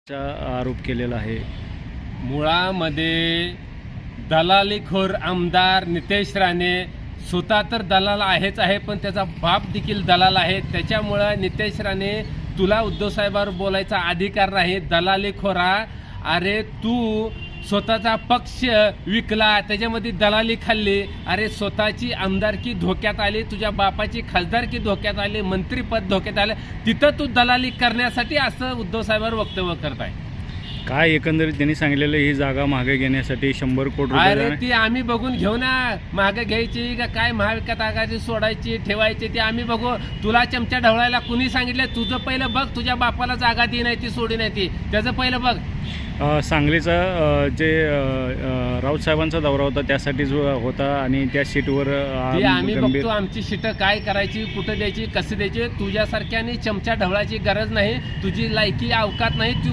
चा आरोप केलेला आहे. मुळामध्ये दलालीखोर आमदार नितेश राणे स्वतः तर दलाल आहेच आहे, पण त्याचा बाप देखील दलाल आहे. त्याच्यामुळं नितेश राणे, तुला उद्धव साहेबांवर बोलायचा अधिकार नाही. दलालीखोरा, अरे तू स्वतःचा पक्ष विकला, त्याच्यामध्ये दलाली खाल्ली. अरे स्वतःची आमदारकी धोक्यात आली, तुझ्या बापाची खासदारकी धोक्यात आली, मंत्रीपद धोक्यात आलं. तिथं तू दलाली करण्यासाठी असं उद्धव साहेबांवर वक्तव्य करताय. काय एकंदरीत त्यांनी सांगितलेलं ही जागा मागे घेण्यासाठी 100 कोटी अरे रुपये. ती आम्ही बघून घेऊ ना, मागे घ्यायची का काय, महाविकास आघाडी सोडायची ठेवायची ती आम्ही बघू. तुला चमचा ढवळायला कुणी सांगितलं? तुझं पहिलं बघ, तुझ्या बापाला जागा दी नाही ती सोडी नाही ती, त्याचं पहिलं बघ. सांगलीचा जे राऊत साहेबांचा दौरा होता त्यासाठी जो होता आणि त्या सीटवर ती आम्ही बघतो आमची शिटं काय करायची, कुठं द्यायची, कसं द्यायची. तुझ्यासारख्याने चमचा ढवळायची गरज नाही, तुझी लायकी अवकात नाही. तू